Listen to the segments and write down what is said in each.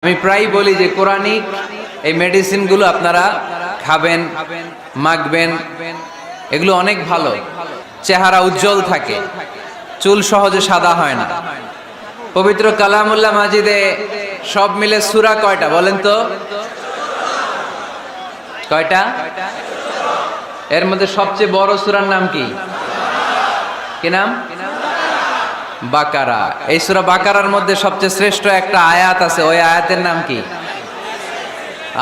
আমি প্রায় বলি যে কোরআনিক এই মেডিসিনগুলো আপনারা খাবেন, মাখবেন, এগুলো অনেক ভালো। চেহারা উজ্জ্বল থাকে, চুল সহজে সাদা হয় না। পবিত্র কালামুল্লাহ মাজিদে সব মিলে সূরা কয়টা বলেন তো? কয়টা? এর মধ্যে সবচেয়ে বড় সূরার নাম কি? কি নাম? বাকারা। এই সূরা বাকারার মধ্যে সবচেয়ে শ্রেষ্ঠ একটা আয়াত আছে, ওই আয়াতের নাম কি?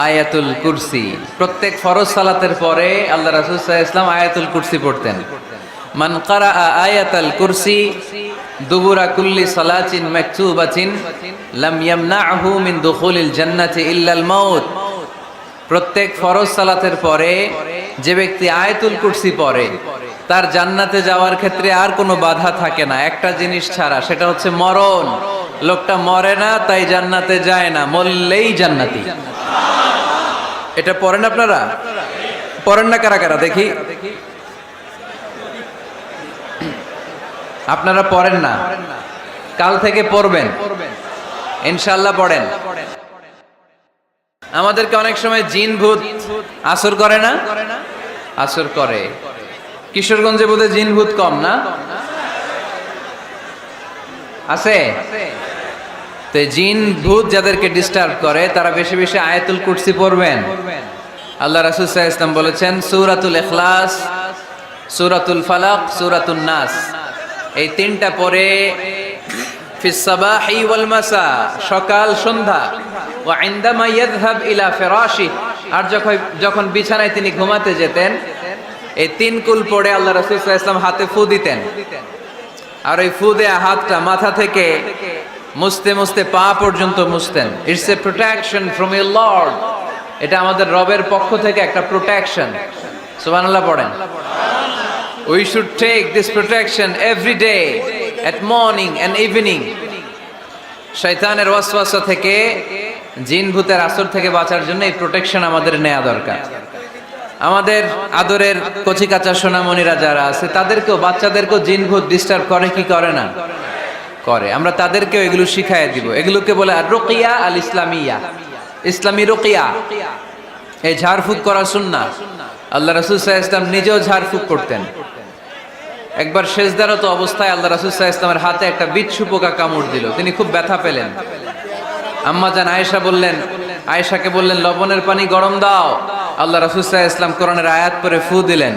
আয়াতুল কুরসি। প্রত্যেক ফরজ সালাতের পরে আল্লাহ রাসূল সাল্লাল্লাহু আলাইহি ওয়াসাল্লাম আয়াতুল কুরসি পড়তেন। মান ক্বারা আয়াতাল কুরসি দুবুরা কুল্লি সালাতিন মাকতুবাতিন লাম ইয়ামনাহু মিন দুখুলিল জান্নাতি ইল্লাল মাউত। প্রত্যেক ফরজ সালাতের পরে যে ব্যক্তি আয়াতুল কুরসি পড়ে তার জান্নাতে যাওয়ার ক্ষেত্রে আর কোনো বাধা থাকে না, একটা জিনিস ছাড়া, সেটা হচ্ছে মরণ। লোকটা মরে না তাই জান্নাতে যায় না, মরলেই জান্নাতি। এটা পড়েন আপনারা? পড়েন না কারা কারা দেখি? আপনারা পড়েন না, কাল থেকে পড়বেন ইনশাআল্লাহ। পড়েন। আমাদেরকে অনেক সময় জিন ভূত আসর করে না? আসর করে। কিশোরগঞ্জে বোধহয় জিন ভূত কম না? আছে? তো জিন ভূত যাদেরকে ডিস্টার্ব করে তারা বেশি বেশি আয়াতুল কুরসি পড়বেন। আল্লাহ রাসূল সাল্লাল্লাহু আলাইহি ওয়াসাল্লাম বলেছেন সূরাতুল ইখলাস, সূরাতুল ফালাক, সূরাতুন নাস, এই তিনটা পড়ে ফিস সাবাহি ওয়াল মাসা, সকাল সন্ধ্যা, ওয়া ইনদামা ইয়াযহাব ইলা ফিরাশি, আর যখন বিছানায় তিনি ঘুমাতে যেতেন এই তিন কুল পড়ে আল্লাহ রাসূল সাল্লাল্লাহু আলাইহি ওয়াসাল্লাম হাতে ফু দিতেন। আর ওই ফু দেয়া হাতটা মাথা থেকে মুছতে মুছতে পা পর্যন্ত মুছতেন। It's a protection from your lord. এটা আমাদের রবের পক্ষ থেকে একটা প্রোটেকশন। সুবহানাল্লাহ পড়েন। We should take this protection every day at morning and evening. শয়তানের ওয়াসওয়াসা থেকে, জিন ভূতের আসর থেকে বাঁচার জন্য এই প্রোটেকশন আমাদের নেওয়া দরকার। আমাদের আদরের কচিকাচা সোনামণিরা যারা আছে তাদেরকেও, বাচ্চাদেরকেও জিন ভূত ডিস্টার্ব করে কি করে না? করে। আমরা তাদেরকেও এগুলো শিখাইয়া দিব। এগুলোকে বলে আর রুকিয়া আল ইসলামিয়া, ইসলামী রুকিয়া। এই ঝাড়ফুঁক করা সুন্নাহ। আল্লাহ রাসূল সাল্লাল্লাহু আলাইহি ওয়াসাল্লাম নিজেও ঝাড়ফুঁক করতেন। একবার সেজদারত অবস্থায় আল্লাহ রাসূল সাল্লাল্লাহু আলাইহি ওয়াসাল্লামের হাতে একটা বিচ্ছু পোকা কামড় দিল, তিনি খুব ব্যথা পেলেন। আম্মা জান আয়েশাকে বললেন লবণের পানি গরম দাও। আল্লাহ রাসূল সাল্লাল্লাহু আলাইহি ওয়াসাল্লাম কোরআনের আয়াত পড়ে ফু দিলেন,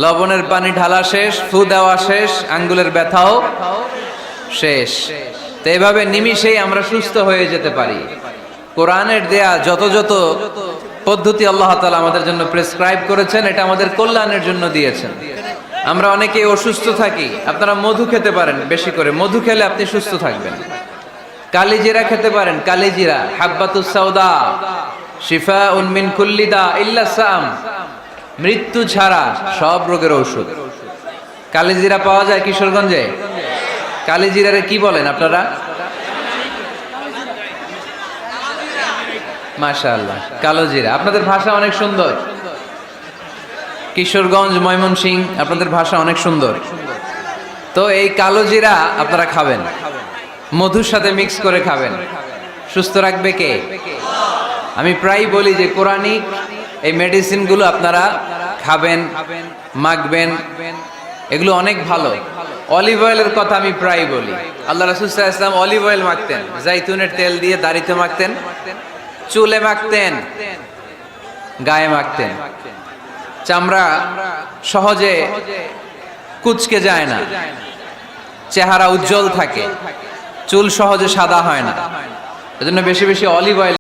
লবণের পানি ঢালা শেষ, ফু দেওয়া শেষ, আঙ্গুলের ব্যথাও শেষ। তো এইভাবে নিমিষেই আমরা সুস্থ হয়ে যেতে পারি। কোরআনের দেয়া যত যত পদ্ধতি আল্লাহ তাআলা আমাদের জন্য প্রেসক্রাইব করেছেন, এটা আমাদের কল্যাণের জন্য দিয়েছেন। আমরা অনেকেই অসুস্থ থাকি, আপনারা মধু খেতে পারেন বেশি করে, মধু খেলে আপনি সুস্থ থাকবেন। কালিজিরা খেতে পারেন, কালিজিরা, হাব্বাতুস সাউদা শিফাউন মিন কুল্লি দা ইল্লা সাম, মৃত্যু ছাড়া সব রোগের ঔষধ। কালিজিরা পাওয়া যায় কিশোরগঞ্জে। কালিজিরারে কি বলেন আপনারা? মাশাআল্লাহ, কালোজিরা। আপনাদের ভাষা অনেক সুন্দর। কিশোরগঞ্জ, ময়মনসিংহ, আপনাদের ভাষা অনেক সুন্দর। তো এই কালোজিরা আপনারা খাবেন, মধুর সাথে মিক্স করে খাবেন। সুস্থ রাখবে কে? আমি প্রায় বলি যে কোরআনিক এই মেডিসিনগুলো আপনারা খাবেন, মাখবেন, এগুলো অনেক ভালো। অলিভ অয়েলের কথা আমি প্রায় বলি। আল্লাহ রাসূল সাল্লাল্লাহু আলাইহি ওয়াসাল্লাম অলিভ অয়েল মাখতেন, জাইতুনের তেল দিয়ে দাড়িতে মাখতেন, চুলে মাখতেন, গায়ে মাখতেন। চামড়া সহজে কুঁচকে যায় না, চেহারা উজ্জ্বল থাকে, চুল সহজে সাদা হয় না। এজন্য বেশি বেশি অলিভ অয়েল